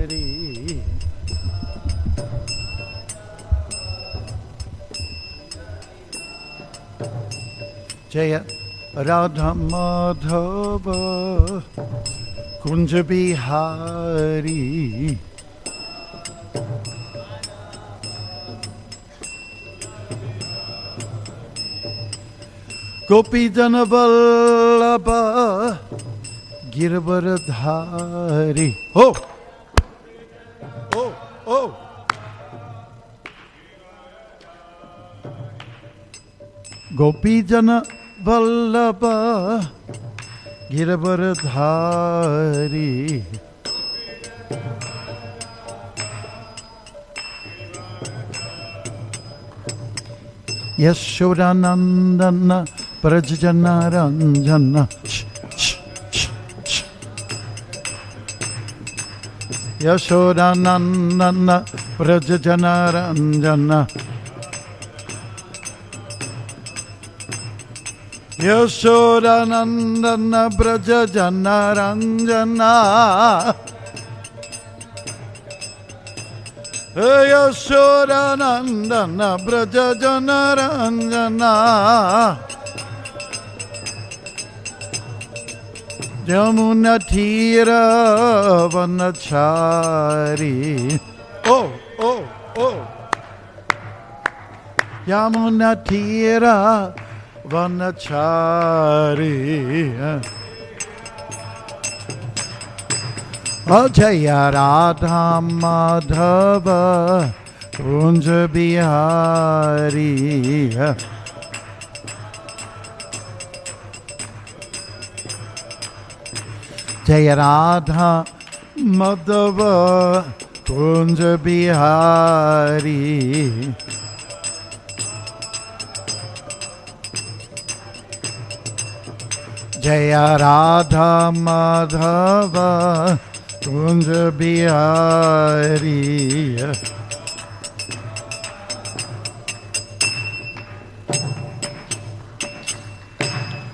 Hari. Jaya Radha Madhava Kunja Bihari. Gopi Jana Vallabha Girvaradhari. Oh! Oh! Oh! Gopi Jana Vallabha Girvaradhari. Yashodanandana Prajjana Ranjana. Yashodanandana Prajjana Ranjana. Yashodanandana Prajjana Ranjana. Yashodanandana Prajjana Ranjana. Yamuna Tira Vanachari. Oh, oh, oh. Yamuna Tira Vanachari. Jaya Radha Madhava Kunja Bihari. Jaya Radha Madhava Kunja Bihari. Jaya Radha Madhava Kunja Bihari.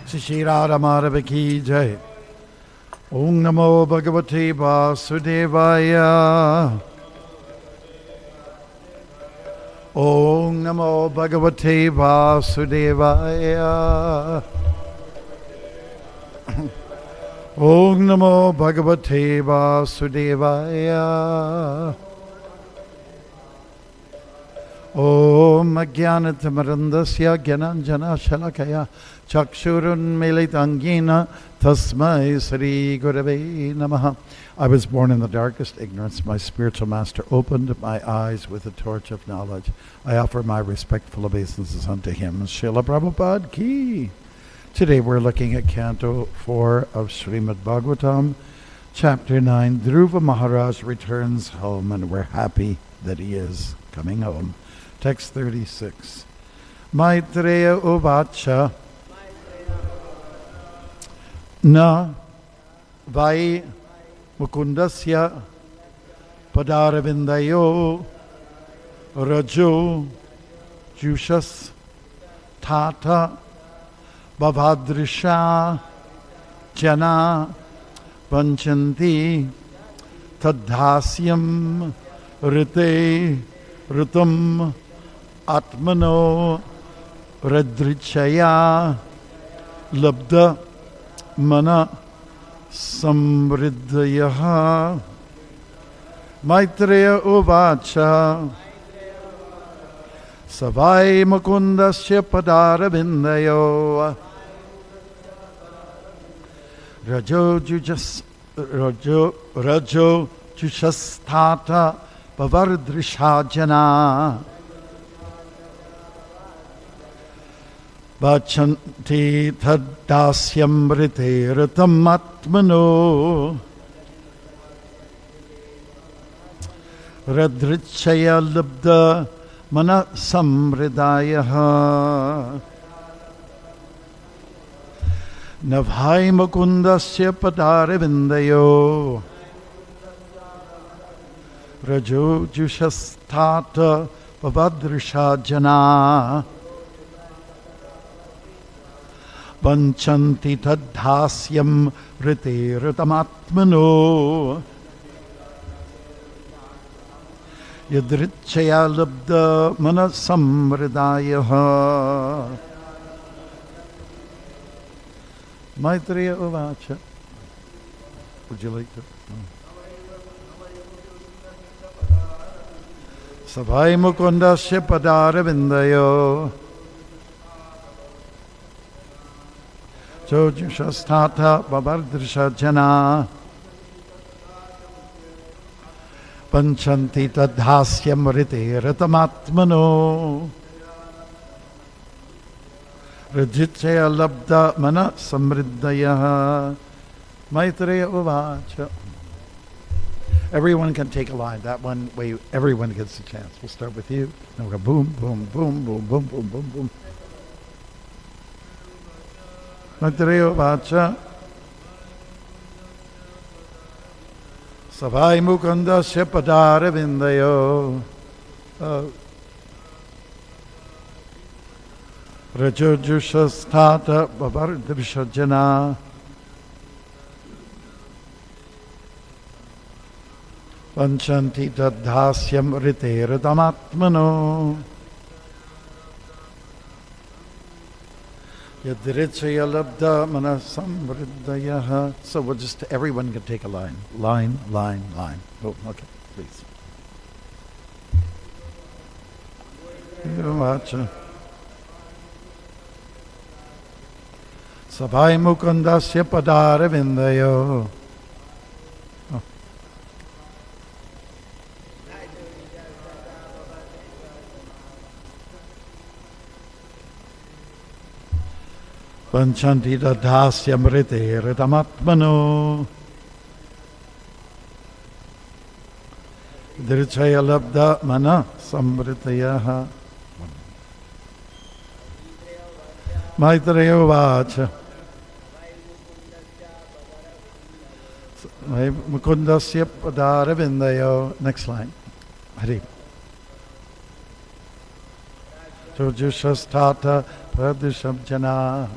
Shri Radha Madhava Ki Jai. Om Namo Bhagavate Vasudevaya. Om Namo Bhagavate Vasudevaya. Om Namo Bhagavate Vasudevaya. Om Ajnanatamarandasya Gyananjana Shalakaya Chakshurun Militangina Tasmai Sri Gurave Namaha. I was born in the darkest ignorance. My spiritual master opened my eyes with a torch of knowledge. I offer my respectful obeisances unto him. Srila Prabhupada Ki. Today we're looking at Canto 4 of Srimad Bhagavatam, Chapter 9. Dhruva Maharaj returns home, and we're happy that he is coming home. Text 36. Maitreya Uvacha Na Vai Mukundasya Padaravindayo Rajo Jushas Tata Bhavadrisha Jana Vanchanti Tadhasyam Rite Rutam Atmano Radrichaya Labda Mana Samriddhayaha. Maitreya Uvacha Savai Mukundasya Padaravindayo Rajo Jushastata Bhavardrishajana Vachanti Tadasyam Rite Ratam Atmano Radrichaya Labda Mana Samridayaha. Navhai Mukundasya Padaravindayo Rajo Jushastata Bhavadrishajana Vanchanti Tadhasyam Rite Ritamatmano Yadrichaya labda mana samridayaha. Maitreya uvacha. Would you like to? Savai mukundasya padara vindayo. Jojushasthatha babardrisha jana. Panchanti tadhasyam rite ratamatmano. Rajitya labda mana samriddaya. Maitreya uvacha. Everyone can take a line. That one way, everyone gets a chance. We'll start with you. Now we'll go boom, boom, boom, boom, boom, boom, boom, boom. Maitreya uvacha. Savai mukundasya padara vindayo. Rajojushastata babardrishajana. Panchanti tadhasyam rite ratamatmano. Yadrichaya labda mana samriddaya. So we'll just, everyone can take a line. Line, line, line. Oh, okay, please. Savai mukundasya padara vindayo. Panchanti tadhasyam rite ratamatmano. Dhrichaya labda mana samritayaha. Maitreya uvacha. Mukundasya padara vindayo. Next line. Hari. Jojushastata pradishabjana.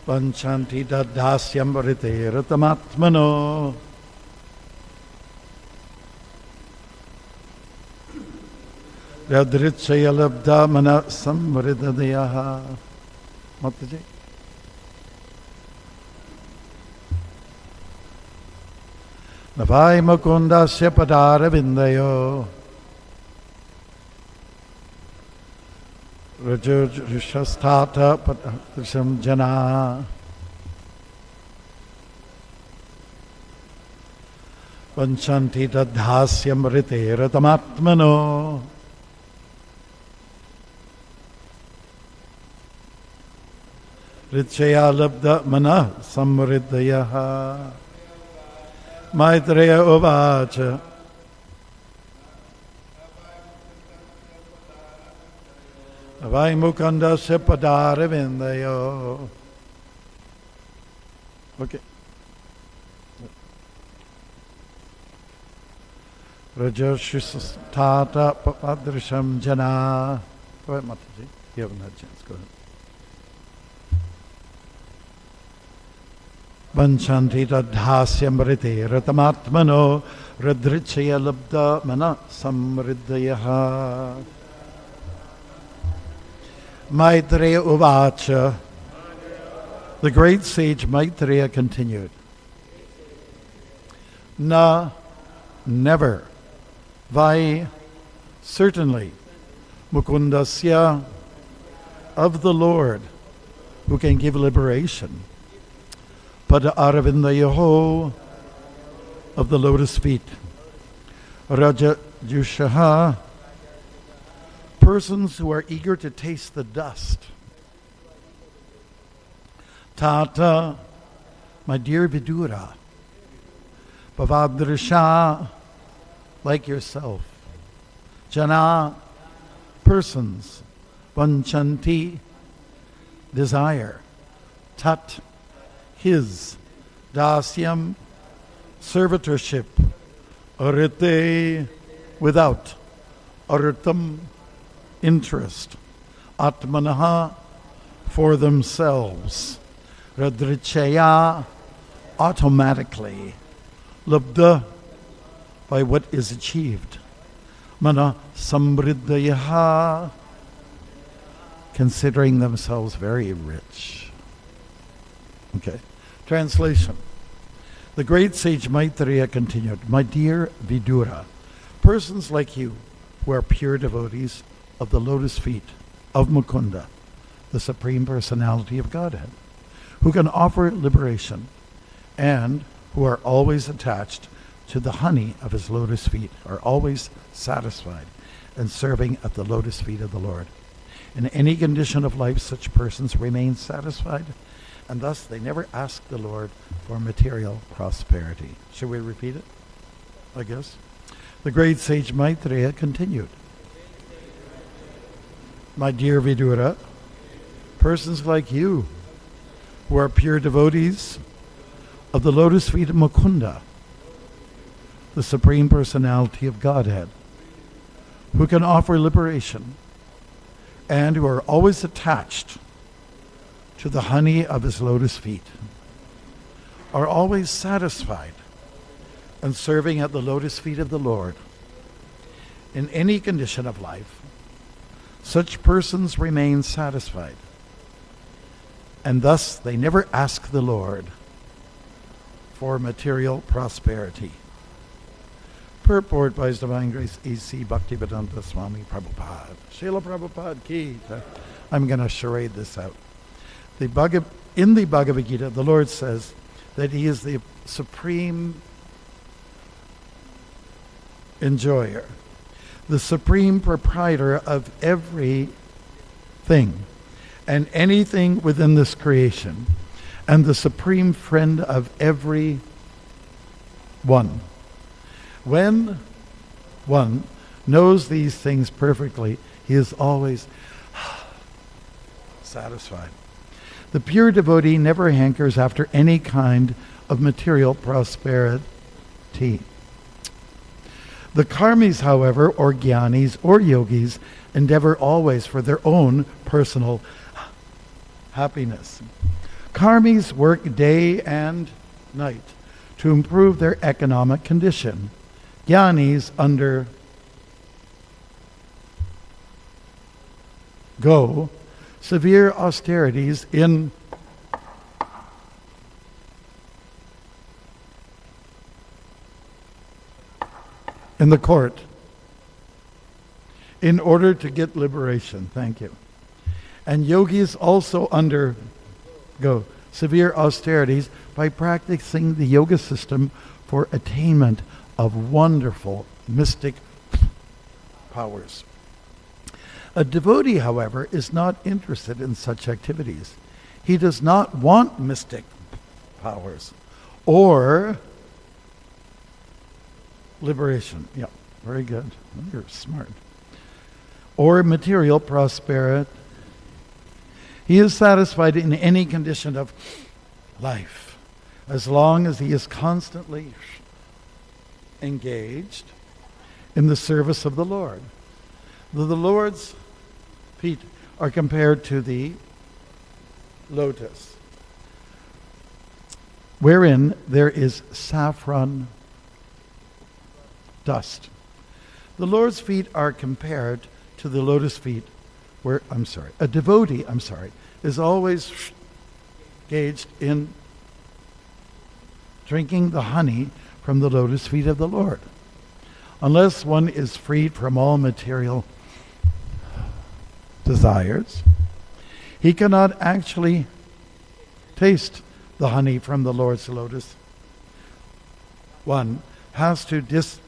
Panchanti tadhasyam rite ratamatmano. Yadrichaya labda mana samridadayaha. Mataji. Navai mukundasya padara vindayo. Rajojushastata padrisham jana. Panchanti tadhasyam rite ratamatmano. Richaya labda mana samridayaha. Maitreya uvacha. Avai mukundasya padara vindayo. Okay. Rajojushastata padrisham jana. Go ahead, Mataji. You haven't had a chance. Go ahead. Panchanti tadhasyam rite ratamatmano. Radrichaya labda mana samridayaha. Maitreya uvacha. The great sage Maitreya continued. Na, never. Vai, certainly. Mukundasya, of the Lord, who can give liberation. Pada aravindayoho, of the lotus feet. Raja Jushaha, persons who are eager to taste the dust. Tata, my dear Vidura. Bhavadrisha, like yourself. Jana, persons. Vanchanti, desire. Tat, his. Dasyam, servitorship. Arite, without. Aritam, interest. Atmanaha, for themselves. Radrichaya, automatically. Labdha, by what is achieved. Mana samriddhayaha, considering themselves very rich. Okay. Translation. The great sage Maitreya continued, my dear Vidura, persons like you who are pure devotees of the lotus feet of Mukunda, the Supreme Personality of Godhead, who can offer liberation and who are always attached to the honey of his lotus feet, are always satisfied and serving at the lotus feet of the Lord. In any condition of life, such persons remain satisfied, and thus they never ask the Lord for material prosperity. Should we repeat it? I guess. The great sage Maitreya continued, my dear Vidura, persons like you who are pure devotees of the lotus feet of Mukunda, the Supreme Personality of Godhead, who can offer liberation and who are always attached to the honey of his lotus feet, are always satisfied and serving at the lotus feet of the Lord. In any condition of life, such persons remain satisfied, and thus they never ask the Lord for material prosperity. Purport by His Divine Grace E.C. Bhaktivedanta Swami Prabhupada. Srila Prabhupada ki. I'm going to charade this out. In the Bhagavad Gita, the Lord says that He is the supreme enjoyer, the supreme proprietor of everything and anything within this creation, and the supreme friend of every one. When one knows these things perfectly, he is always satisfied. The pure devotee never hankers after any kind of material prosperity. The karmis, however, or jnanis or yogis, endeavor always for their own personal happiness. Karmis work day and night to improve their economic condition. Jnanis undergo severe austerities in the court in order to get liberation. Thank you. And yogis also undergo severe austerities by practicing the yoga system for attainment of wonderful mystic powers. A devotee, however, is not interested in such activities. He does not want mystic powers or liberation. Yeah, very good. You're smart. Or material prosperity. He is satisfied in any condition of life as long as he is constantly engaged in the service of the Lord. The Lord's feet are compared to the lotus, wherein there is saffron dust. The Lord's feet are compared to the lotus feet where, a devotee, is always engaged in drinking the honey from the lotus feet of the Lord. Unless one is freed from all material desires, he cannot actually taste the honey from the Lord's lotus. One has to discharge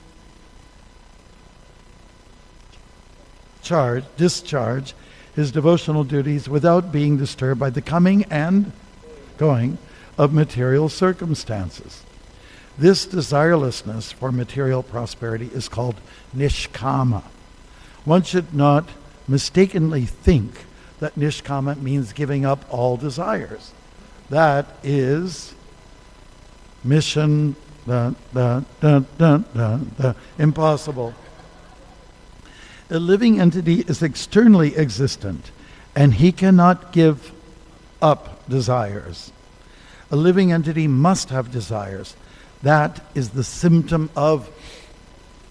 his devotional duties without being disturbed by the coming and going of material circumstances. This desirelessness for material prosperity is called nishkama. One should not mistakenly think that nishkama means giving up all desires. That is mission impossible. A living entity is externally existent, and he cannot give up desires. A living entity must have desires. That is the symptom of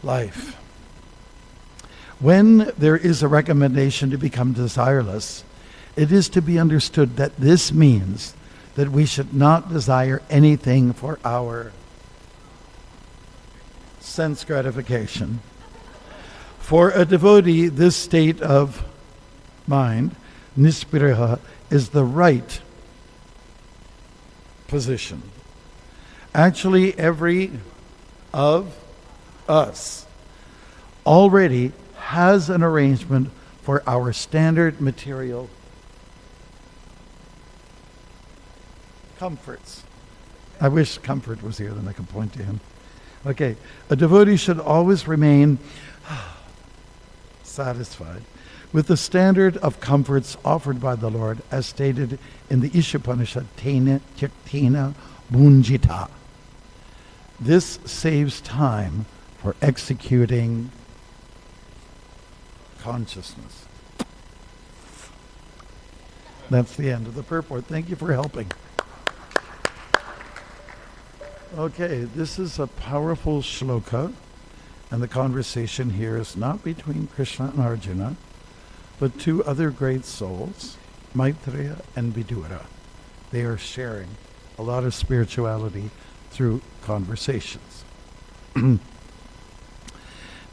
life. When there is a recommendation to become desireless, it is to be understood that this means that we should not desire anything for our sense gratification. For a devotee, this state of mind, nispiriha, is the right position. Actually, every of us already has an arrangement for our standard material comforts. I wish Comfort was here, then I could point to him. Okay, a devotee should always remain satisfied with the standard of comforts offered by the Lord, as stated in the Ishopanishad, Tena Tyaktena Bunjita. This saves time for executing consciousness. That's the end of the purport. Thank you for helping. Okay, this is a powerful shloka, and the conversation here is not between Krishna and Arjuna, but two other great souls, Maitreya and Vidura. They are sharing a lot of spirituality through conversations. And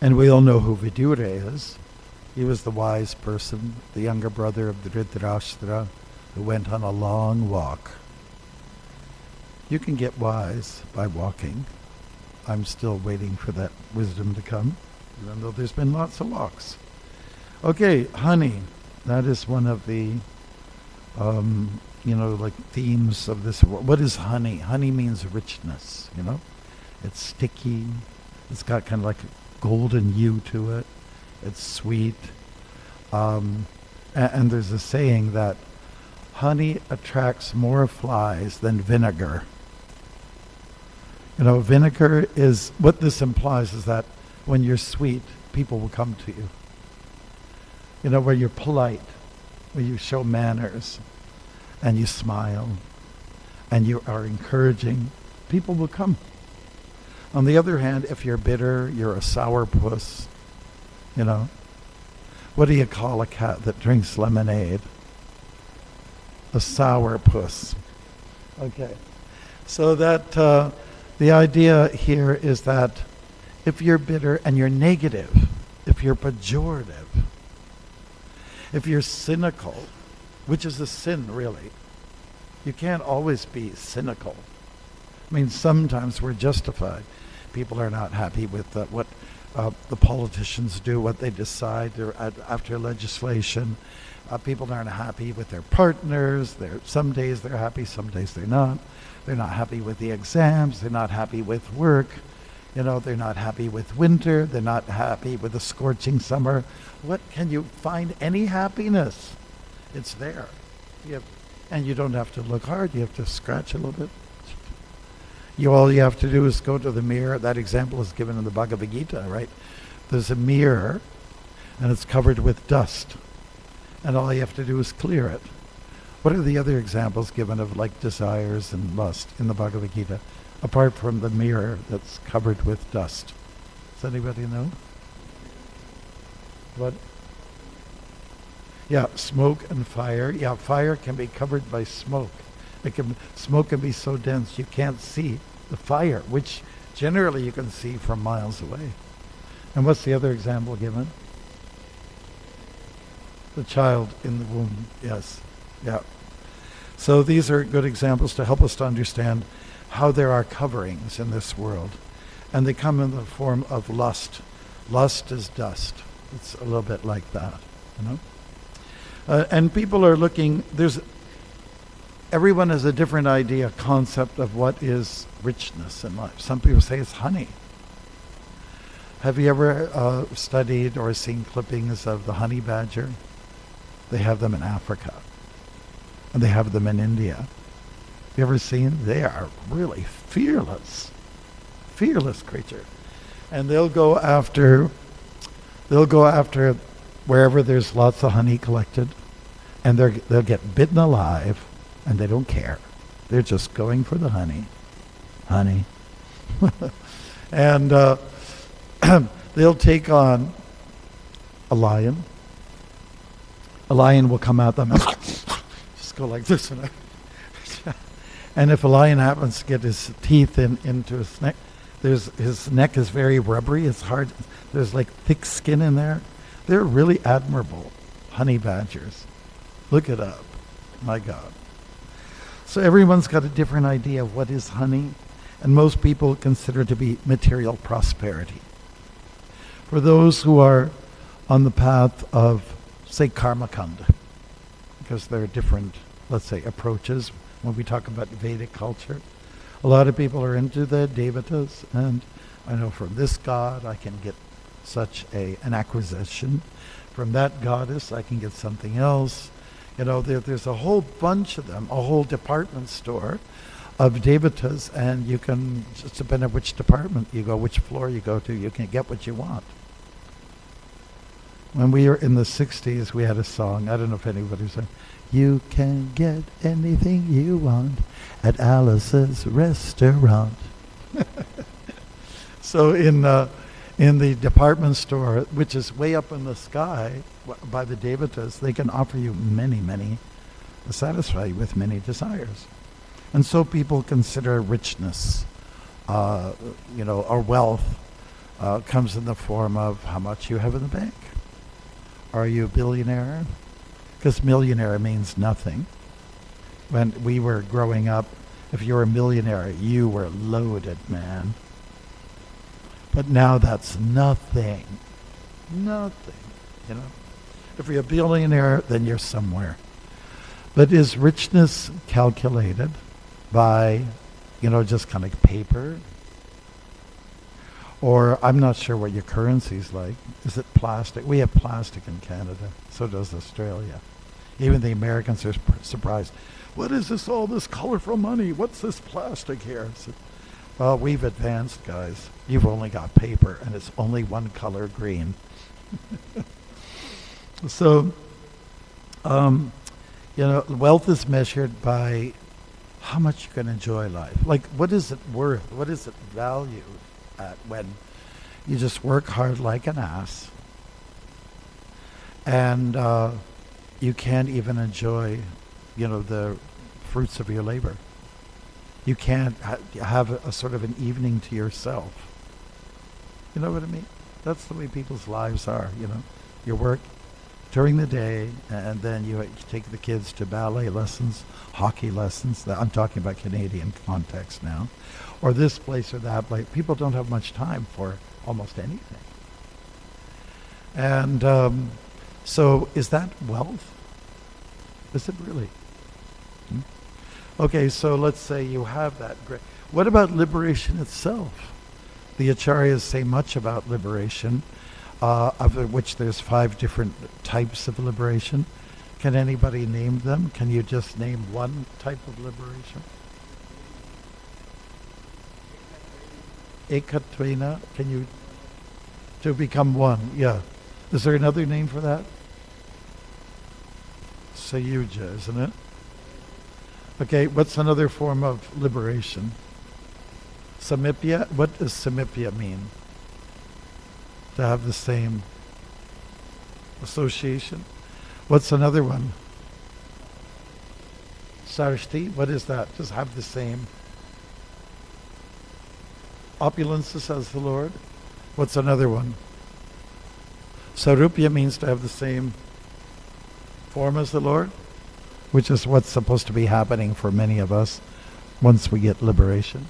we all know who Vidura is. He was the wise person, the younger brother of Dhritarashtra, who went on a long walk. You can get wise by walking. I'm still waiting for that wisdom to come, even though there's been lots of walks. Okay, honey. That is one of the, themes of this world. What is honey? Honey means richness, It's sticky. It's got kind of like a golden hue to it. It's sweet. And there's a saying that honey attracts more flies than vinegar. Vinegar is, what this implies is that when you're sweet, people will come to you. Where you're polite, where you show manners, and you smile, and you are encouraging, people will come. On the other hand, if you're bitter, you're a sourpuss, What do you call a cat that drinks lemonade? A sourpuss. Okay. So that the idea here is that if you're bitter and you're negative, if you're pejorative, if you're cynical, which is a sin really, you can't always be cynical. I mean, sometimes we're justified. People are not happy with what the politicians do, what they decide after legislation. People aren't happy with their partners. Some days they're happy, some days they're not. They're not happy with the exams. They're not happy with work. They're not happy with winter. They're not happy with a scorching summer. What can you find any happiness? It's there. And you don't have to look hard. You have to scratch a little bit. All you have to do is go to the mirror. That example is given in the Bhagavad Gita, right? There's a mirror, and it's covered with dust. And all you have to do is clear it. What are the other examples given of desires and lust in the Bhagavad Gita, apart from the mirror that's covered with dust? Does anybody know? What? Yeah, smoke and fire. Yeah, fire can be covered by smoke. Smoke can be so dense you can't see the fire, which generally you can see from miles away. And what's the other example given? The child in the womb. Yes. Yeah. So these are good examples to help us to understand how there are coverings in this world. And they come in the form of lust. Lust is dust. It's a little bit like that, and people are looking, everyone has a different idea, concept of what is richness in life. Some people say it's honey. Have you ever studied or seen clippings of the honey badger? They have them in Africa. And they have them in India. You ever seen? They are really fearless creature. And they'll go after wherever there's lots of honey collected, and they'll get bitten alive, and they don't care. They're just going for the honey. And they'll take on a lion. A lion will come at them and just go like this. And if a lion happens to get his teeth into his neck, his neck is very rubbery. It's hard. There's like thick skin in there. They're really admirable honey badgers. Look it up. My God. So everyone's got a different idea of what is honey, and most people consider it to be material prosperity. For those who are on the path of, say, karma kanda, because there are different, let's say, approaches when we talk about Vedic culture. A lot of people are into the devatas, and I know from this god I can get such an acquisition. From that goddess I can get something else. You know, there's a whole bunch of them, a whole department store of devatas, and you can, just depending on which department you go, which floor you go to, you can get what you want. When we were in the 60s, we had a song, I don't know if anybody sang, "You can get anything you want at Alice's restaurant." So in the department store, which is way up in the sky by the devatas, they can offer you many, satisfy you with many desires. And so people consider richness, or wealth comes in the form of how much you have in the bank. Are you a billionaire? Because millionaire means nothing. When we were growing up, if you were a millionaire, you were loaded, man. But now that's nothing. Nothing, you know. If you're a billionaire, then you're somewhere. But is richness calculated by, just kind of paper? Or I'm not sure what your currency's like. Is it plastic? We have plastic in Canada. So does Australia. Even the Americans are surprised. What is this, all this colorful money? What's this plastic here? So, well, we've advanced, guys. You've only got paper, and it's only one color, green. So, wealth is measured by how much you can enjoy life. Like, what is it worth? What is it valued at when you just work hard like an ass and you can't even enjoy, the fruits of your labor. You can't have a sort of an evening to yourself. You know what I mean? That's the way people's lives are, You work during the day, and then you take the kids to ballet lessons, hockey lessons. I'm talking about Canadian context now. Or this place or that place. People don't have much time for almost anything. And so is that wealth? Is it really? Okay, so let's say you have that. Great. What about liberation itself? The Acharyas say much about liberation, of which there's 5 different types of liberation. Can anybody name them? Can you just name one type of liberation? Ekatvena, can you, to become one, yeah. Is there another name for that? Sayuja, isn't it? Okay, what's another form of liberation? Samipya, what does samipya mean? To have the same association. What's another one? Sarshti, what is that? Just have the same opulences as the Lord. What's another one? Sarupya means to have the same form as the Lord, which is what's supposed to be happening for many of us once we get liberation.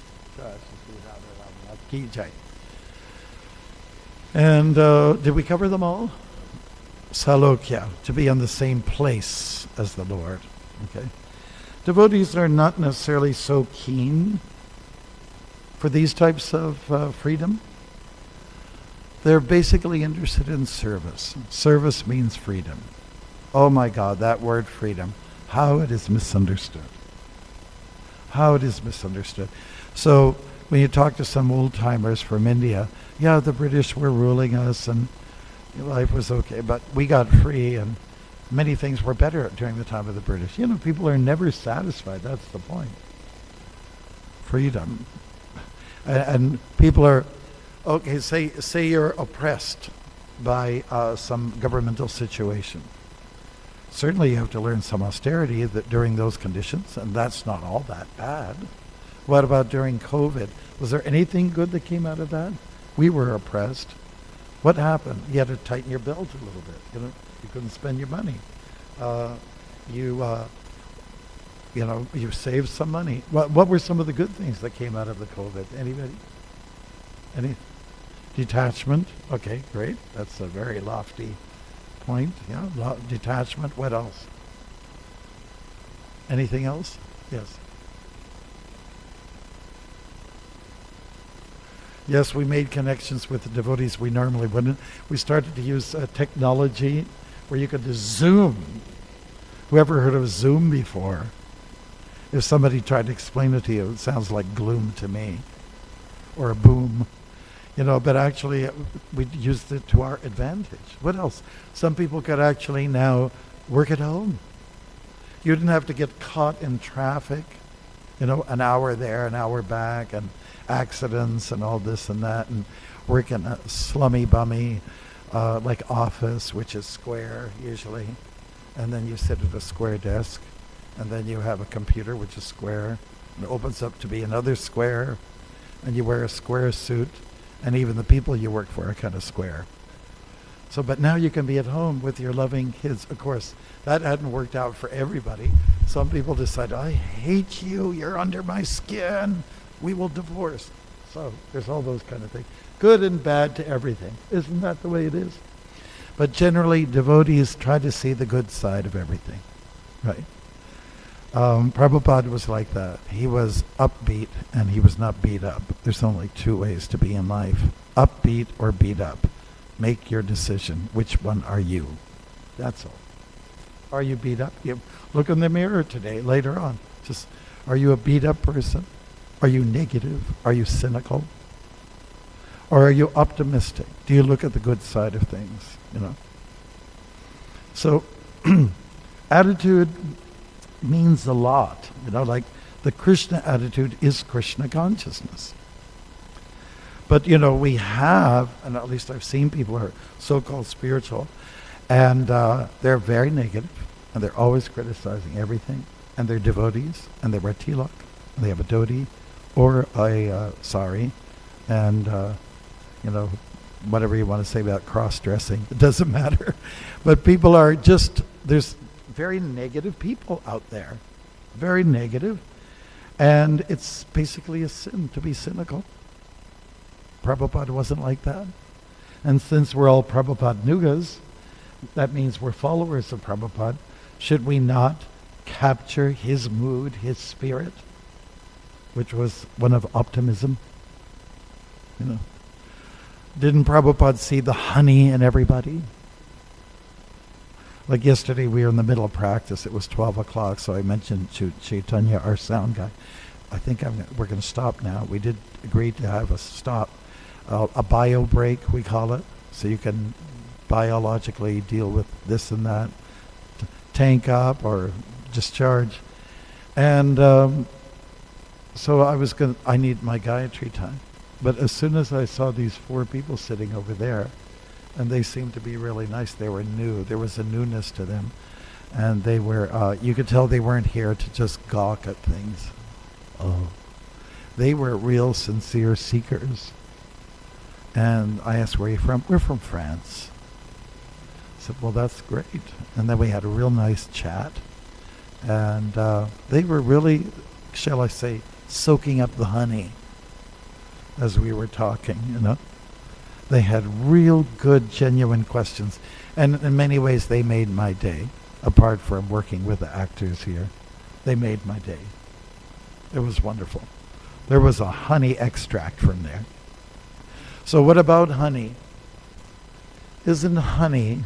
And did we cover them all? Salokya, to be on the same place as the Lord. Okay. Devotees are not necessarily so keen for these types of freedom. They're basically interested in service. Service means freedom. Oh my God, that word freedom, how it is misunderstood. How it is misunderstood. So when you talk to some old-timers from India, yeah, the British were ruling us and life was okay, but we got free and many things were better during the time of the British. People are never satisfied. That's the point. Freedom. And people are, okay, say you're oppressed by some governmental situation. Certainly you have to learn some austerity that during those conditions, and that's not all that bad. What about during COVID? Was there anything good that came out of that? We were oppressed. What happened? You had to tighten your belt a little bit. You couldn't spend your money. You saved some money. What were some of the good things that came out of the COVID? Anybody? Any? Detachment. Okay, great. That's a very lofty point. Yeah, detachment. What else? Anything else? Yes. Yes, we made connections with the devotees we normally wouldn't. We started to use technology where you could just Zoom. Whoever heard of Zoom before? If somebody tried to explain it to you, it sounds like gloom to me, or a boom. But actually we used it to our advantage. What else? Some people could actually now work at home. You didn't have to get caught in traffic, an hour there, an hour back, and accidents and all this and that, and work in a slummy bummy like office, which is square usually, and then you sit at a square desk, and then you have a computer which is square, and it opens up to be another square, and you wear a square suit, and even the people you work for are kind of square. So, but now you can be at home with your loving kids. Of course, that hadn't worked out for everybody. Some people decide, I hate you, you're under my skin, we will divorce. So there's all those kind of things. Good and bad to everything. Isn't that the way it is? But generally, devotees try to see the good side of everything, right? Prabhupada was like that. He was upbeat and he was not beat up. There's only two ways to be in life. Upbeat or beat up. Make your decision. Which one are you? That's all. Are you beat up? You look in the mirror today, later on. Just, are you a beat up person? Are you negative? Are you cynical? Or are you optimistic? Do you look at the good side of things? So, attitude means a lot. Like the Krishna attitude is Krishna consciousness. But we have, and at least I've seen people who are so-called spiritual, and they're very negative, and they're always criticizing everything, and they're devotees, and they're a tilak, and they have a dhoti, or a sari, and whatever you want to say about cross-dressing, it doesn't matter. But people are there's very negative people out there, very negative, and it's basically a sin to be cynical. Prabhupada wasn't like that. And since we're all Prabhupada Nugas, that means we're followers of Prabhupada. Should we not capture his mood, his spirit, which was one of optimism? Didn't Prabhupada see the honey in everybody? Like yesterday, we were in the middle of practice. It was 12 o'clock, so I mentioned to Chaitanya, our sound guy, I think we're going to stop now. We did agree to have a stop. A bio break, we call it, so you can biologically deal with this and that, tank up or discharge. And so I need my Gayatri time. But as soon as I saw these four people sitting over there, and they seemed to be really nice, they were new, there was a newness to them, and they were, you could tell they weren't here to just gawk at things. Oh, they were real sincere seekers. And I asked, where are you from? We're from France. I said, well, that's great. And then we had a real nice chat. And they were really, shall I say, soaking up the honey as we were talking, They had real good, genuine questions. And in many ways, they made my day, apart from working with the actors here. They made my day. It was wonderful. There was a honey extract from there. So what about honey? Isn't honey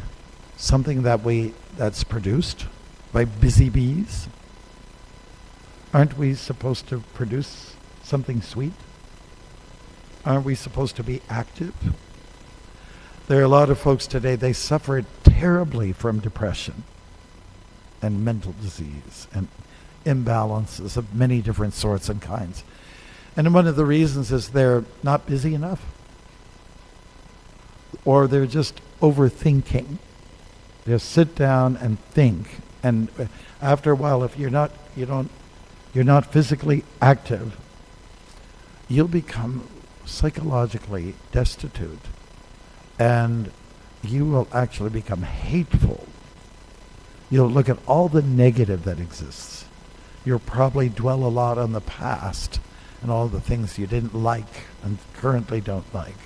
something that's produced by busy bees? Aren't we supposed to produce something sweet? Aren't we supposed to be active? There are a lot of folks today, they suffer terribly from depression and mental disease and imbalances of many different sorts and kinds. And one of the reasons is they're not busy enough, or they're just overthinking. Just sit down and think. And after a while, if you're not physically active, you'll become psychologically destitute, and you will actually become hateful. You'll look at all the negative that exists. You'll probably dwell a lot on the past and all the things you didn't like and currently don't like.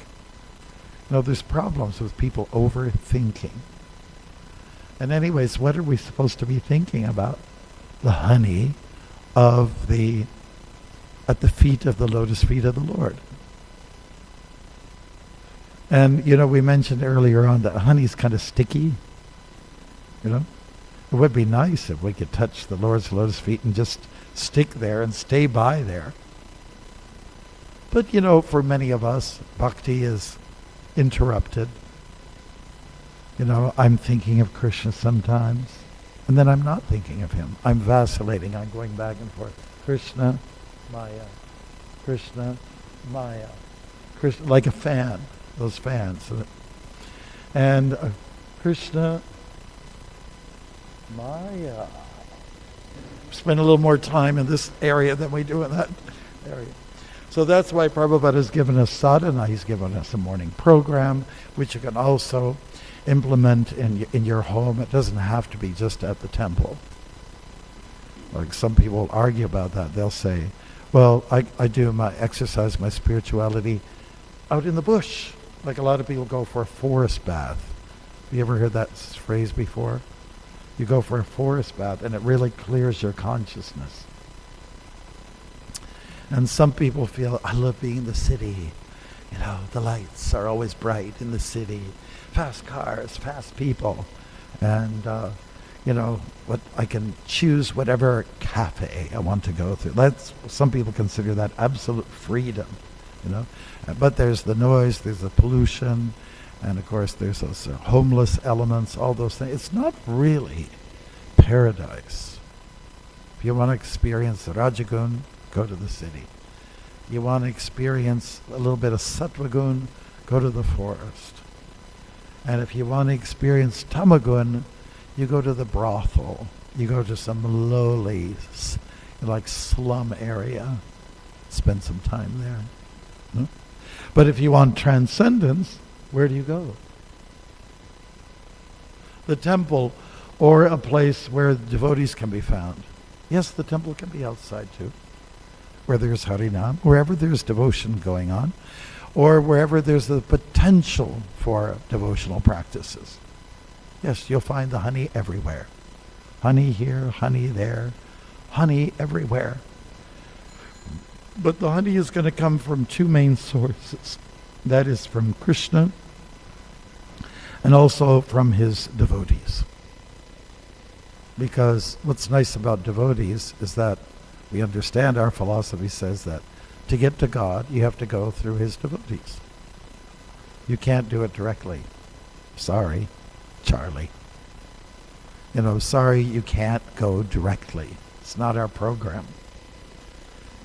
There's problems with people overthinking. And anyways, what are we supposed to be thinking about? The honey at the feet of the lotus feet of the Lord. And, we mentioned earlier on that honey's kind of sticky. It would be nice if we could touch the Lord's lotus feet and just stick there and stay by there. But, for many of us, bhakti is interrupted. I'm thinking of Krishna sometimes, and then I'm not thinking of him. I'm vacillating. I'm going back and forth. Krishna, Maya, Krishna, Maya. Krishna, like a fan, those fans. And Krishna, Maya. Spend a little more time in this area than we do in that area. So that's why Prabhupada has given us sadhana. He's given us a morning program, which you can also implement in your home. It doesn't have to be just at the temple. Like some people argue about that. They'll say, well, I do my exercise, my spirituality out in the bush. Like a lot of people go for a forest bath. Have you ever heard that phrase before? You go for a forest bath and it really clears your consciousness. And some people feel, I love being in the city. The lights are always bright in the city. Fast cars, fast people. And, what I can choose whatever cafe I want to go through. Some people consider that absolute freedom, But there's the noise, there's the pollution, and of course there's those homeless elements, all those things. It's not really paradise. If you want to experience Rajagun, go to the city. You want to experience a little bit of Sattvagun, go to the forest. And if you want to experience Tamagun, you go to the brothel. You go to some lowly, like slum area. Spend some time there. But if you want transcendence, where do you go? The temple, or a place where devotees can be found. Yes, the temple can be outside too, where there's Harinam, wherever there's devotion going on, or wherever there's the potential for devotional practices. Yes, you'll find the honey everywhere. Honey here, honey there, honey everywhere. But the honey is going to come from two main sources. That is from Krishna and also from his devotees. Because what's nice about devotees is that we understand our philosophy says that to get to God, you have to go through his devotees. You can't do it directly. Sorry, Charlie. Sorry, you can't go directly. It's not our program.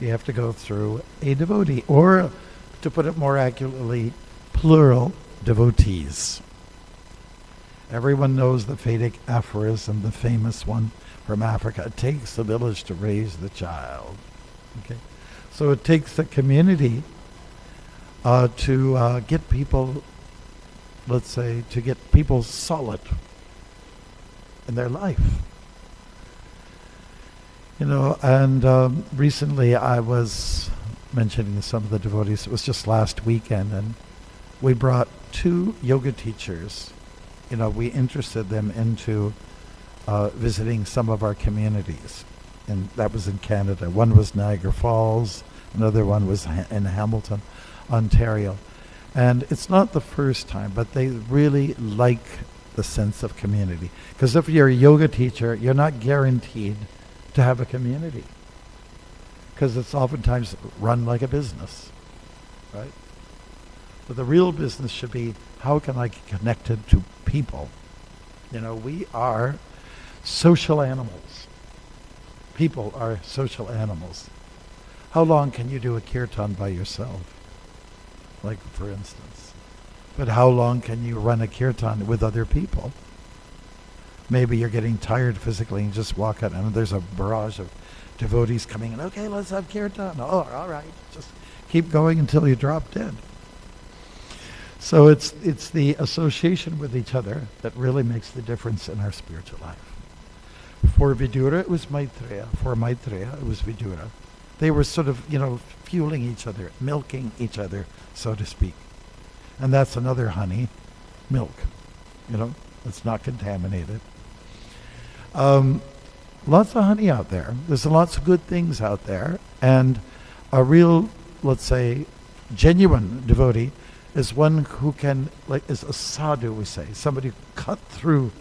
You have to go through a devotee, or to put it more accurately, plural devotees. Everyone knows the Vedic aphorism, the famous one from Africa. It takes a village to raise the child. Okay, so it takes a community to get people, let's say, to get people solid in their life. And recently I was mentioning to some of the devotees, it was just last weekend, and we brought 2 yoga teachers. We interested them into visiting some of our communities, and that was in Canada. One was Niagara Falls, another one was in Hamilton, Ontario. And it's not the first time, but they really like the sense of community. Because if you're a yoga teacher, you're not guaranteed to have a community, because it's oftentimes run like a business, right? But the real business should be, how can I get connected to people? We are social animals. People are social animals. How long can you do a kirtan by yourself? Like, for instance. But how long can you run a kirtan with other people? Maybe you're getting tired physically and just walk out and there's a barrage of devotees coming in. Okay, let's have kirtan. Oh, all right. Just keep going until you drop dead. So it's the association with each other that really makes the difference in our spiritual life. For Vidura, it was Maitreya. For Maitreya, it was Vidura. They were sort of, fueling each other, milking each other, so to speak. And that's another honey, milk. It's not contaminated. Lots of honey out there. There's lots of good things out there. And a real, let's say, genuine devotee is one who can, is a sadhu, we say. Somebody who cut through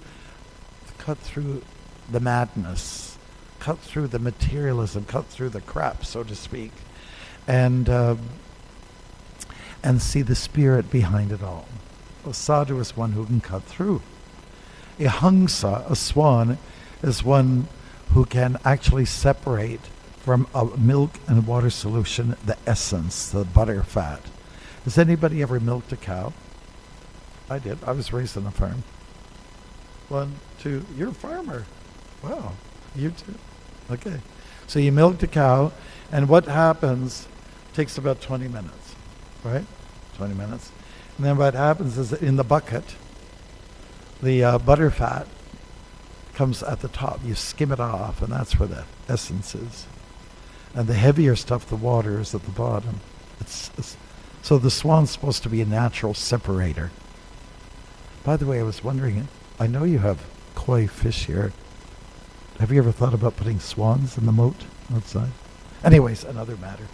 the madness, cut through the materialism, cut through the crap, so to speak, and see the spirit behind it all. A sadhu is one who can cut through. A hangsa, a swan, is one who can actually separate from a milk and water solution the essence, the butter fat. Has anybody ever milked a cow? I did. I was raised on a farm. 1, 2, you're a farmer. Wow, you too. Okay. So you milked a cow, and what happens takes about 20 minutes, right? 20 minutes. And then what happens is that in the bucket, the butter fat comes at the top. You skim it off, and that's where the essence is. And the heavier stuff, the water, is at the bottom. So the swan's supposed to be a natural separator. By the way, I was wondering, I know you have koi fish here. Have you ever thought about putting swans in the moat outside? Anyways, another matter.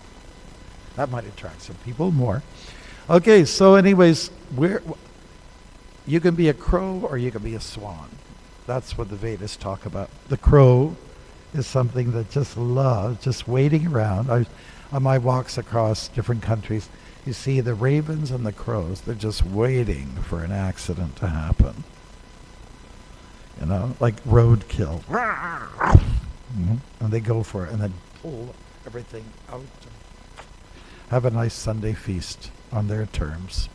That might attract some people more. Okay, so anyways, you can be a crow or you can be a swan. That's what the Vedas talk about. The crow is something that just loves, just waiting around. On my walks across different countries, you see the ravens and the crows. They're just waiting for an accident to happen. Like roadkill. And they go for it and then pull everything out. Have a nice Sunday feast on their terms.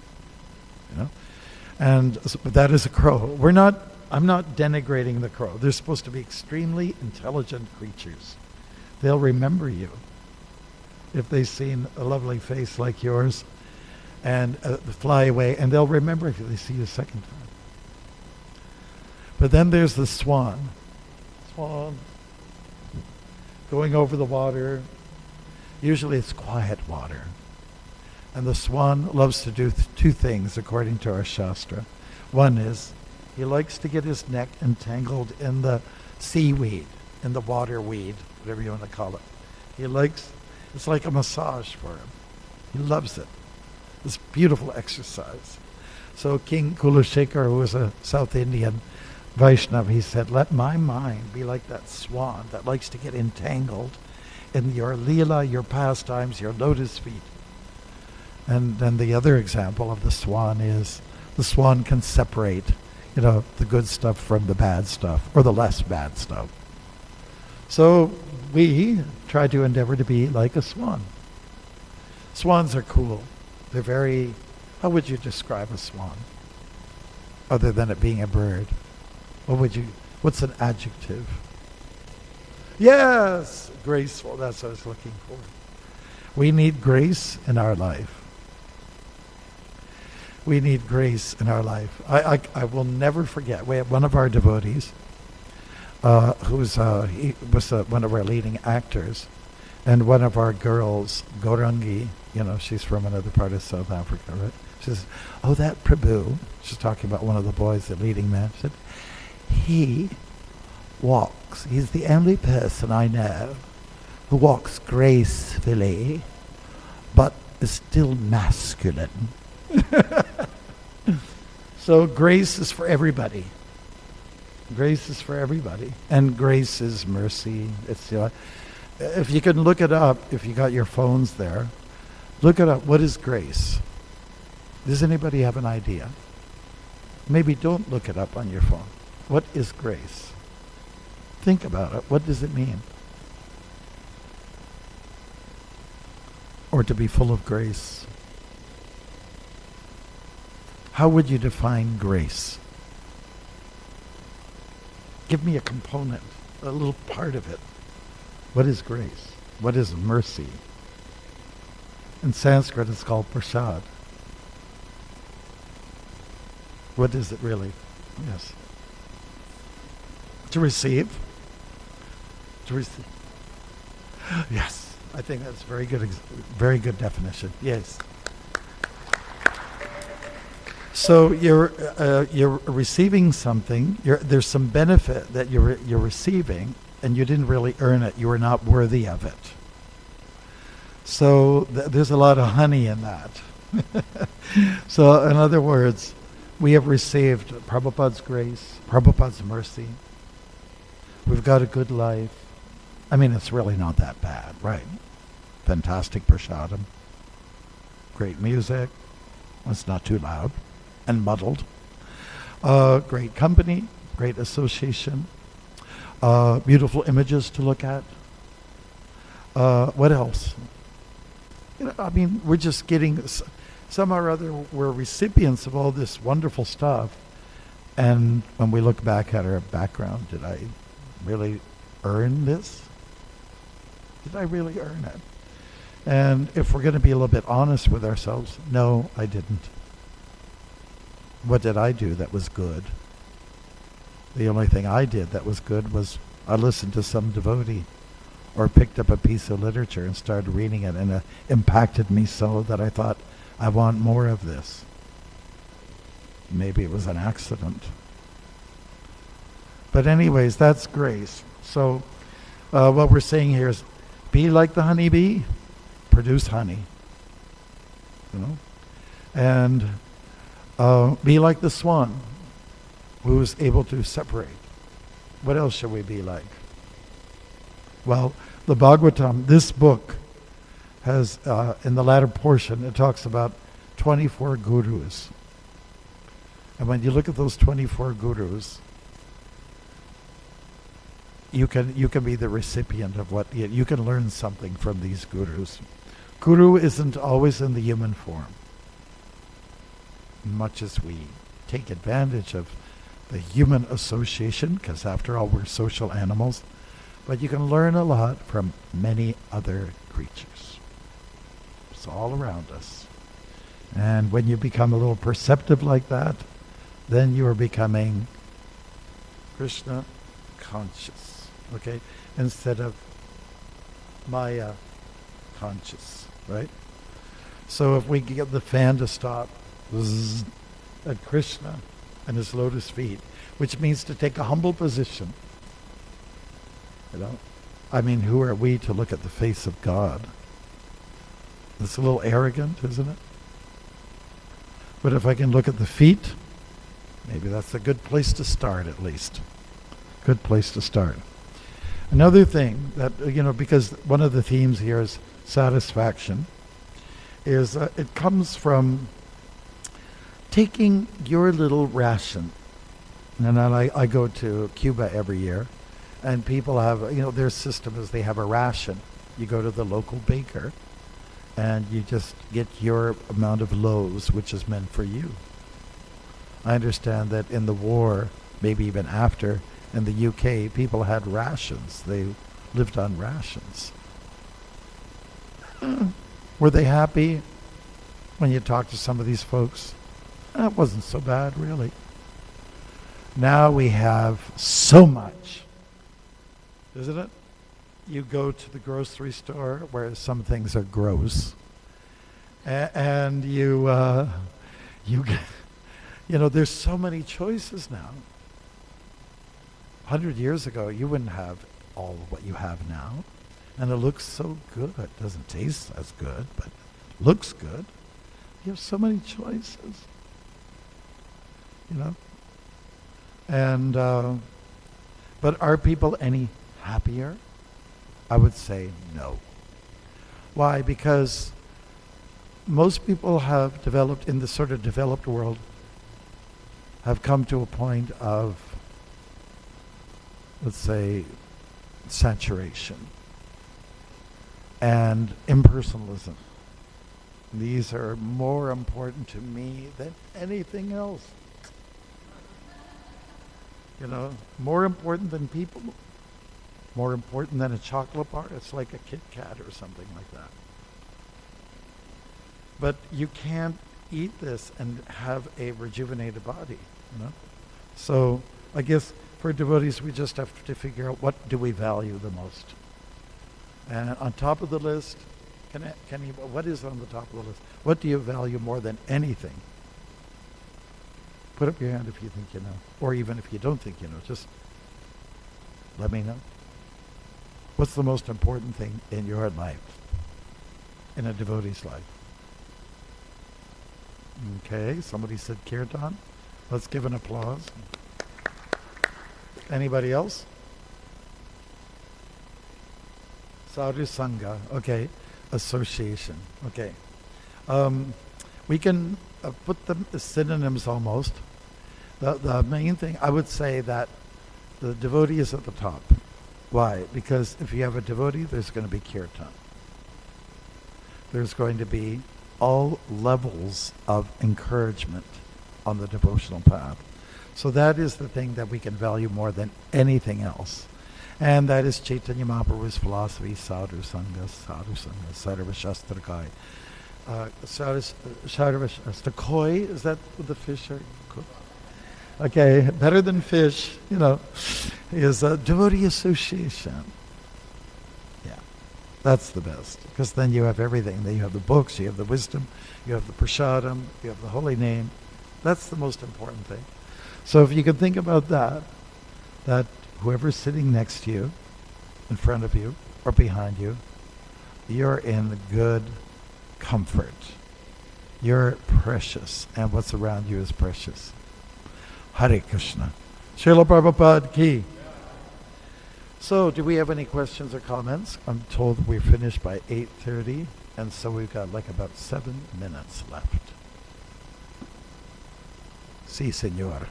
And that is a crow. I'm not denigrating the crow. They're supposed to be extremely intelligent creatures. They'll remember you if they've seen a lovely face like yours and fly away, and they'll remember if they see you a second time. But then there's the swan. Swan going over the water. Usually it's quiet water. And the swan loves to do two things according to our Shastra. One is he likes to get his neck entangled in the seaweed, in the water weed, whatever you want to call it. It's like a massage for him. He loves it. It's beautiful exercise. So King Kulashekar, who was a South Indian Vaishnava, he said, let my mind be like that swan that likes to get entangled in your leela, your pastimes, your lotus feet. And then the other example of the swan is the swan can separate, the good stuff from the bad stuff, or the less bad stuff. So we try to endeavor to be like a swan. Swans are cool. They're very, how would you describe a swan? Other than it being a bird. What's an adjective? Yes, graceful, that's what I was looking for. We need grace in our life. We need grace in our life. I will never forget, we have one of our devotees, he was one of our leading actors, and one of our girls, Gaurangi, she's from another part of South Africa, right? She says, oh, that Prabhu, she's talking about one of the boys, the leading man, she said, he walks, he's the only person I know who walks gracefully, but is still masculine. So grace is for everybody. Grace is for everybody. And grace is mercy. It's if you can look it up, if you got your phones there, look it up. What is grace? Does anybody have an idea? Maybe don't look it up on your phone. What is grace? Think about it. What does it mean? or to be full of grace? How would you define grace? Give me a component, a little part of it. What is grace? What is mercy? In Sanskrit, it's called prasad. What is it really? Yes. To receive. To receive. Yes. I think that's very good definition. Yes. So you're receiving something. There's some benefit that you're receiving, and you didn't really earn it. You were not worthy of it. So there's a lot of honey in that. So in other words, we have received Prabhupada's grace, Prabhupada's mercy. We've got a good life. I mean, it's really not that bad, right? Fantastic prasadam. Great music. It's not too loud and muddled. Great company, great association. Beautiful images to look at. What else? I mean, we're just getting, somehow or other, we're recipients of all this wonderful stuff. And when we look back at our background, did I really earn this? Did I really earn it? And if we're going to be a little bit honest with ourselves, no, I didn't. What did I do that was good? The only thing I did that was good was I listened to some devotee or picked up a piece of literature and started reading it, and it impacted me so that I thought, I want more of this. Maybe it was an accident. But anyways, that's grace. So what we're saying here is, be like the honeybee, produce honey. You know? And be like the swan, who is able to separate. What else should we be like? Well, the Bhagavatam, this book, has, in the latter portion, it talks about 24 gurus. And when you look at those 24 gurus, you can be the recipient of what, you can learn something from these gurus. Guru isn't always in the human form. Much as we take advantage of the human association, because after all, we're social animals, but you can learn a lot from many other creatures. It's all around us. And when you become a little perceptive like that, then you are becoming Krishna conscious, okay? Instead of Maya conscious, right? So if we get the fan to stop zzz, at Krishna and his lotus feet, which means to take a humble position, you know? I mean, who are we to look at the face of God? It's a little arrogant, isn't it? But if I can look at the feet, maybe that's a good place to start, at least. Good place to start. Another thing that, because one of the themes here is satisfaction, is it comes from taking your little ration. And I go to Cuba every year, and people have, their system is they have a ration. You go to the local baker, and you just get your amount of loaves, which is meant for you. I understand that in the war, maybe even after, in the UK, people had rations. They lived on rations. Were they happy when you talk to some of these folks? It wasn't so bad, really. Now we have so much, isn't it? You go to the grocery store where some things are gross, and you get, there's so many choices now. 100 years ago, you wouldn't have all of what you have now, and it looks so good. It doesn't taste as good, but looks good. You have so many choices, And but are people any happier? I would say no. Why? Because most people have developed, in the sort of developed world, have come to a point of, let's say, saturation and impersonalism. These are more important to me than anything else. You know, more important than people, more important than a chocolate bar. It's like a Kit Kat or something like that. But you can't eat this and have a rejuvenated body, you know. So I guess for devotees, we just have to figure out what do we value the most. And on top of the list, what is on the top of the list? What do you value more than anything? Put up your hand if you think you know. Or even if you don't think you know, just let me know. What's the most important thing in your life? In a devotee's life? Okay, somebody said kirtan. Let's give an applause. Anybody else? Sadhu Sangha. Okay. Association. Okay. We can put them as synonyms almost. The main thing, I would say that the devotee is at the top. Why? Because if you have a devotee, there's going to be kirtan. There's going to be all levels of encouragement on the devotional path. So that is the thing that we can value more than anything else. And that is Chaitanya Mahaprabhu's philosophy, Sadhu Sangha, Sarva Shastrakai. Sarva Shastrakoi, is that what the fish are cooked? Okay, better than fish, you know, is a devotee association. Yeah, that's the best. Because then you have everything. Then you have the books, you have the wisdom, you have the prasadam, you have the holy name. That's the most important thing. So if you can think about that whoever's sitting next to you, in front of you, or behind you, you're in good comfort. You're precious, and what's around you is precious. Hare Krishna. Srila Prabhupada ki. So, do we have any questions or comments? I'm told we're finished by 8:30, and so we've got like about 7 minutes left. Si, senor.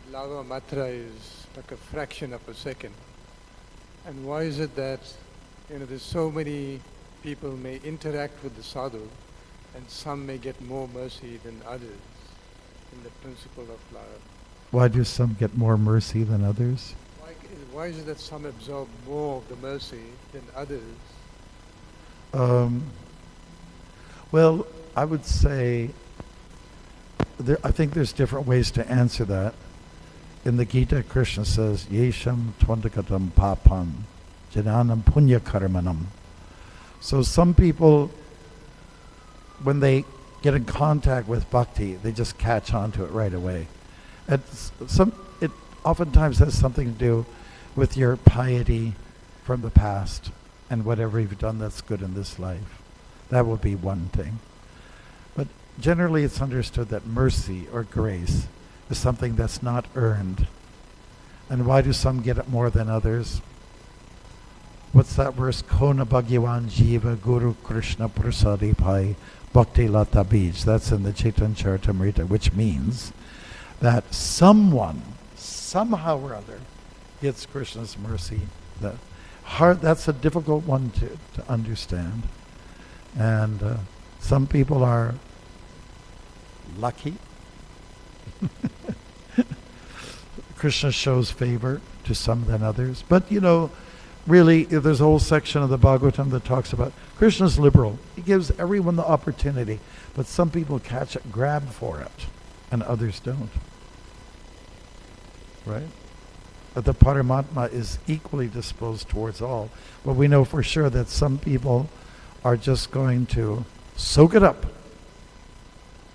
Lava matra is like a fraction of a second. And why is it that, there's so many people may interact with the sadhu, and some may get more mercy than others in the principle of lava? Why do some get more mercy than others? Why is it that some absorb more of the mercy than others? Well, I would say, I think there's different ways to answer that. In the Gita, Krishna says, Yesham Twandakatam Papam Jananam Punya Karmanam. So some people, when they get in contact with bhakti, they just catch on to it right away. It oftentimes has something to do with your piety from the past and whatever you've done that's good in this life. That would be one thing. But generally it's understood that mercy or grace is something that's not earned. And why do some get it more than others? What's that verse? Kona Bhagyavan Jiva Guru Krishna Prasadi Pai Bhakti Lata Bij. That's in the Chaitanya Charitamrita, which means that someone, somehow or other, gets Krishna's mercy. That's a difficult one to understand. And some people are lucky. Krishna shows favor to some than others. But, really, there's a whole section of the Bhagavatam that talks about Krishna's liberal. He gives everyone the opportunity. But some people catch it, grab for it, and others don't. Right? But the Paramatma is equally disposed towards all. But we know for sure that some people are just going to soak it up.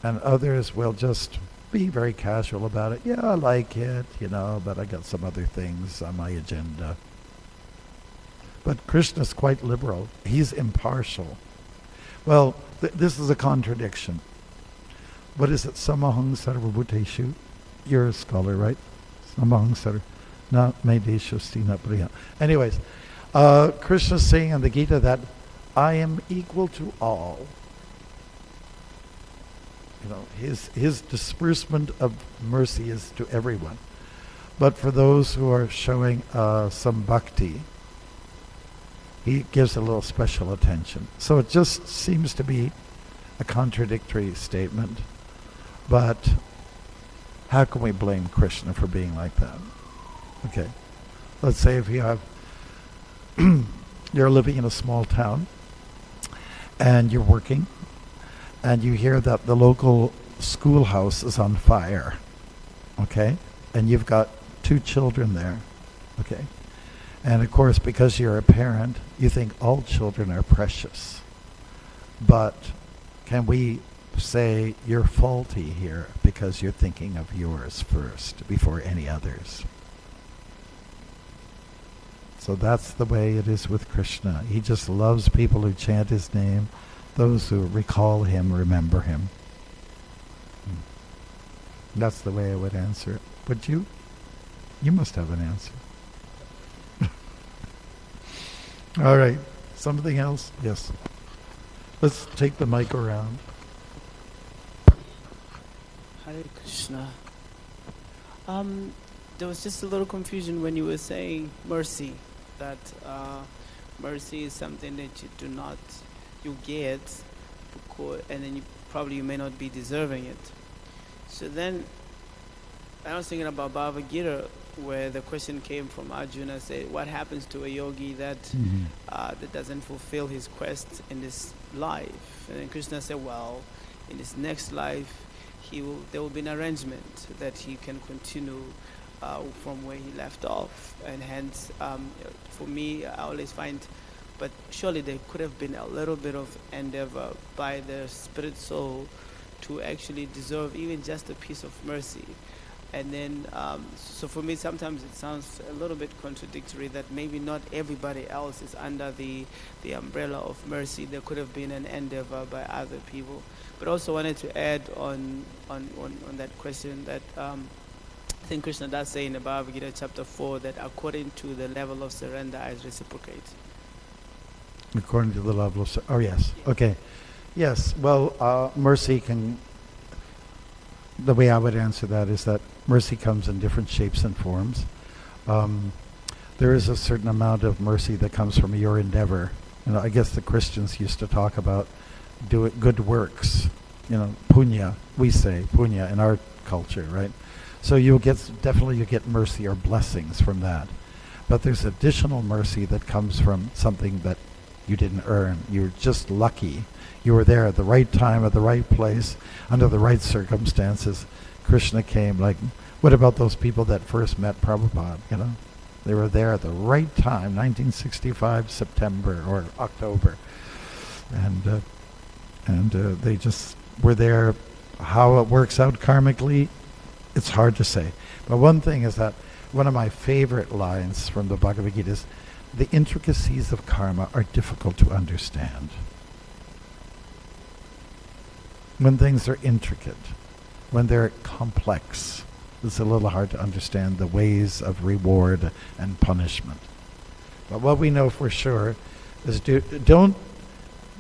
And others will just be very casual about it. Yeah, I like it, but I got some other things on my agenda. But Krishna's quite liberal. He's impartial. Well, this is a contradiction. What is it? Samahang sarvabhuteshu. You're a scholar, right? Samahang sarvabhuteshu. Na me desho stina priya. Anyways, Krishna's saying in the Gita that I am equal to all. His disbursement of mercy is to everyone. But for those who are showing some bhakti, he gives a little special attention. So it just seems to be a contradictory statement. But how can we blame Krishna for being like that? Okay. Let's say if you have, you're living in a small town and you're working and you hear that the local schoolhouse is on fire, okay? And you've got 2 children there, okay? And of course, because you're a parent, you think all children are precious. But can we say you're faulty here because you're thinking of yours first before any others? So that's the way it is with Krishna. He just loves people who chant his name, those who recall him, remember him. That's the way I would answer it. Would you? You must have an answer. All right. Something else? Yes. Let's take the mic around. Hare Krishna. There was just a little confusion when you were saying mercy, that mercy is something that you get, and then you may not be deserving it. So then, I was thinking about Bhagavad Gita, where the question came from Arjuna, said, what happens to a yogi that that doesn't fulfill his quest in this life? And then Krishna said, well, in his next life, there will be an arrangement that he can continue from where he left off. And hence, for me, I always find, but surely there could have been a little bit of endeavor by the spirit soul to actually deserve even just a piece of mercy. And then, so for me, sometimes it sounds a little bit contradictory that maybe not everybody else is under the umbrella of mercy. There could have been an endeavor by other people. But also wanted to add on that question that I think Krishna does say in the Bhagavad Gita chapter 4 that according to the level of surrender, I reciprocate. According to the level of surrender. Oh, yes. Okay. Yes. Well, mercy can... The way I would answer that is that mercy comes in different shapes and forms. There is a certain amount of mercy that comes from your endeavor. I guess the Christians used to talk about good works. Punya. We say punya in our culture, right? So you get mercy or blessings from that. But there's additional mercy that comes from something that you didn't earn. You're just lucky. You were there at the right time, at the right place, under the right circumstances. Krishna came. Like, what about those people that first met Prabhupada? They were there at the right time, 1965 September or October, and they just were there. How it works out karmically, it's hard to say. But one thing is that one of my favorite lines from the Bhagavad Gita is, the intricacies of karma are difficult to understand. When things are intricate, when they're complex, it's a little hard to understand the ways of reward and punishment. But what we know for sure is don't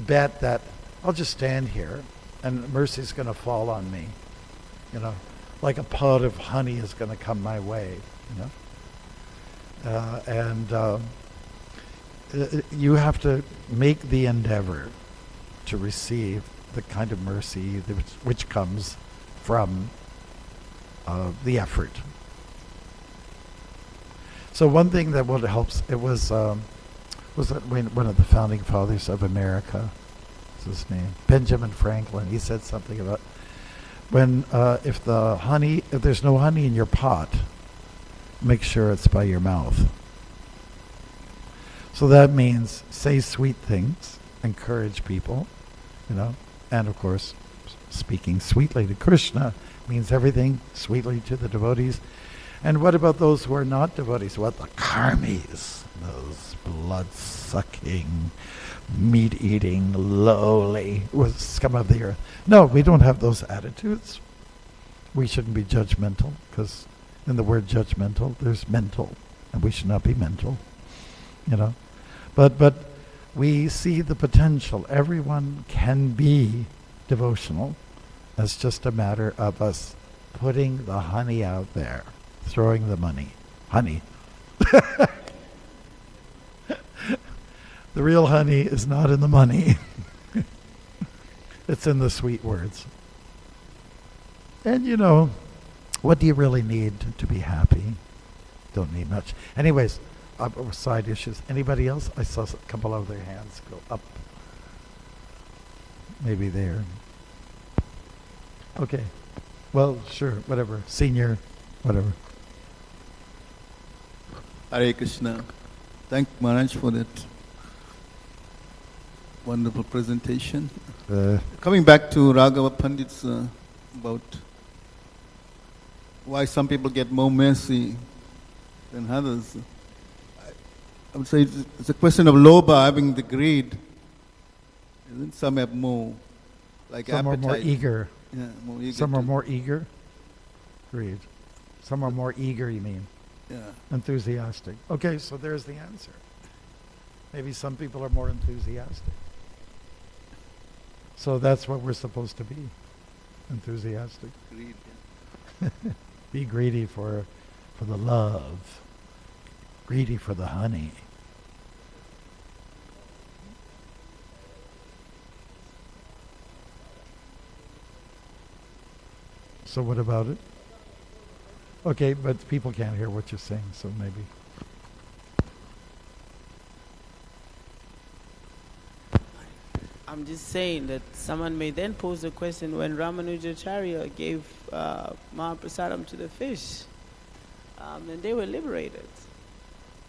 bet that I'll just stand here and mercy is going to fall on me. Like a pot of honey is going to come my way. You have to make the endeavor to receive the kind of mercy which comes from the effort. So one thing that helps, it was that one of the founding fathers of America, what's his name? Benjamin Franklin. He said something about if there's no honey in your pot, make sure it's by your mouth. So that means say sweet things, encourage people, and of course, speaking sweetly to Krishna means everything sweetly to the devotees. And what about those who are not devotees? What the karmis, those blood-sucking, meat-eating, lowly, scum of the earth. No, we don't have those attitudes. We shouldn't be judgmental, because in the word judgmental, there's mental, and we should not be mental, But we see the potential. Everyone can be devotional. It's just a matter of us putting the honey out there throwing the money. Honey. The real honey is not in the money. It's in the sweet words. And you know, what do you really need to be happy? Don't need much. Anyways, side issues. Anybody else? I saw a couple of their hands go up. Maybe there. Okay. Well, sure, whatever. Senior, whatever. Hare Krishna. Thank Maharaj for that wonderful presentation. Coming back to Raghava Pandit's about why some people get more mercy than others. I would say it's a question of lobha, having the greed. And some have more, like some appetite. Are more eager. Yeah, more eager. Some are more eager. Greed. Some are more eager, you mean? Yeah. Enthusiastic. Okay, so there's the answer. Maybe some people are more enthusiastic. So that's what we're supposed to be. Enthusiastic. Greed, yeah. Be greedy for the love. Greedy for the honey. So what about it? Okay, but people can't hear what you're saying, so maybe. I'm just saying that someone may then pose the question, when Ramanujacharya gave Mahaprasadam to the fish, and they were liberated.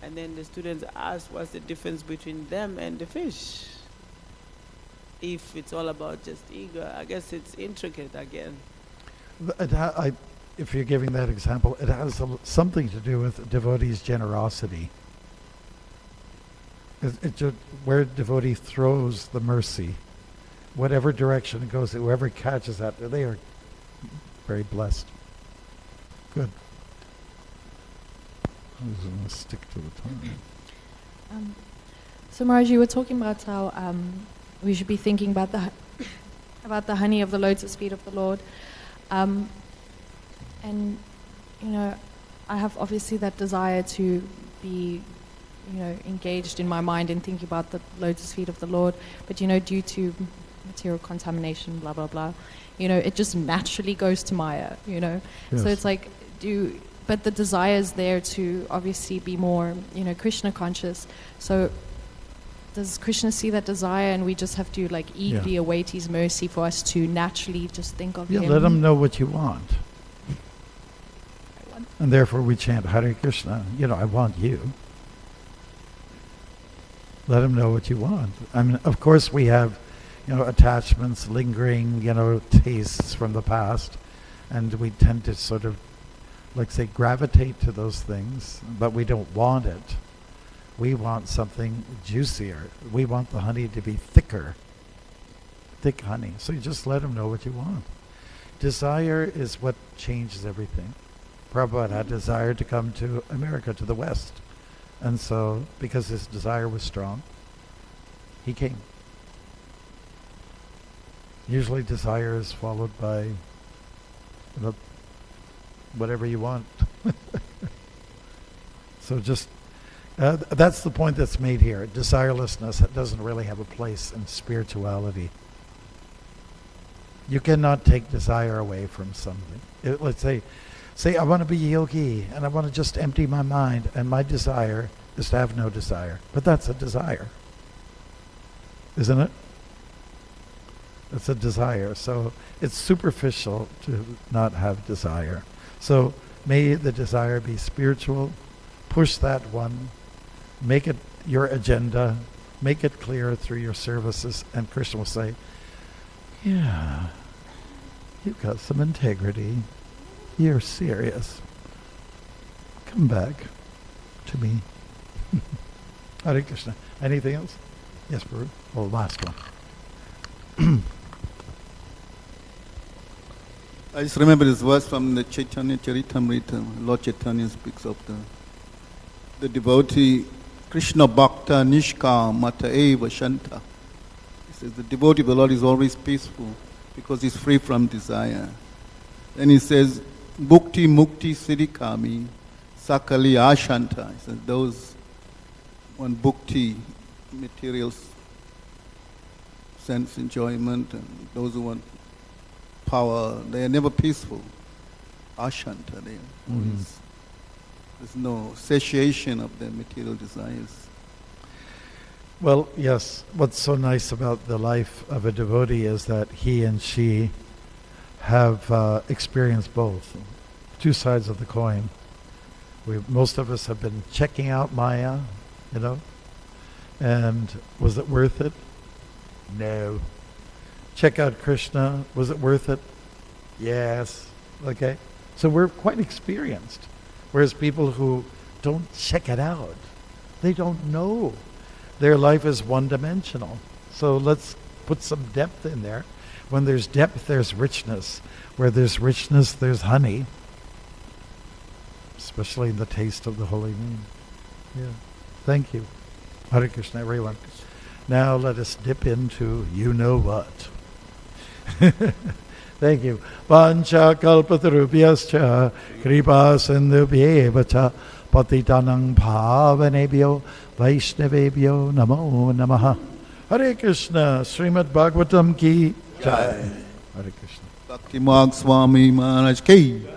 And then the students asked, what's the difference between them and the fish? If it's all about just ego, I guess it's intricate again. If you're giving that example, it has something to do with devotees' generosity. Where devotee throws the mercy, whatever direction it goes, whoever catches that, they are very blessed. Good. I'm just going to stick to the time. So Maharaj, you were talking about how we should be thinking about the honey of the lotus feet of the Lord. And, you know, I have obviously that desire to be, you know, engaged in my mind in thinking about the lotus feet of the Lord. But, you know, due to material contamination, blah, blah, blah, you know, it just naturally goes to Maya, you know. Yes. So it's like, but the desire is there to obviously be more, you know, Krishna conscious. So does Krishna see that desire and we just have to like eagerly await his mercy for us to naturally just think of him? Let him know what you want. And therefore we chant Hare Krishna, you know, I want you. Let him know what you want. I mean, of course we have, you know, attachments, lingering, you know, tastes from the past, and we tend to sort of, like say, gravitate to those things, but we don't want it. We want something juicier. We want the honey to be thicker. Thick honey. So you just let him know what you want. Desire is what changes everything. Prabhupada had desire to come to America, to the West. And so, because his desire was strong, he came. Usually desire is followed by, you know, whatever you want. So just, that's the point that's made here. Desirelessness doesn't really have a place in spirituality. You cannot take desire away from something. Let's say I want to be a yogi and I want to just empty my mind, and my desire is to have no desire. But that's a desire, isn't it? It's a desire. So it's superficial to not have desire. So may the desire be spiritual. Push that one. Make it your agenda. Make it clear through your services. And Krishna will say, yeah, you've got some integrity. You're serious. Come back to me. Hare Krishna. Anything else? Yes, Baruch. Well, last one. I just remember this verse from the Chaitanya Charitamrita. Lord Chaitanya speaks of the devotee, Krishna Bhakta Nishka Mata Eva Shanta. He says the devotee of the Lord is always peaceful because he's free from desire. Then he says, Bhukti Mukti Siddhikami Sakali Ashanta. He says those want bhukti, material sense enjoyment, and those who want power, they are never peaceful. Ashanta, they always, there's no satiation of their material desires. Well, yes, what's so nice about the life of a devotee is that he and she have experienced both, two sides of the coin. Most of us have been checking out Maya, you know, and was it worth it? No. Check out Krishna, was it worth it? Yes. Okay. So we're quite experienced. Whereas people who don't check it out, they don't know. Their life is one-dimensional. So let's put some depth in there. When there's depth, there's richness. Where there's richness, there's honey. Especially in the taste of the holy name. Yeah. Thank you. Hare Krishna, everyone. Now let us dip into you know what. Thank you. Pancha kalpatarubhyascha kripa sindhubhyeva cha patitanang bhavanebhyo vaishnavebhyo namo namaha. Hare Krishna, Srimad Bhagavatam ki jai. Hare Krishna. Bhaktimarga Swami Maharaj ki.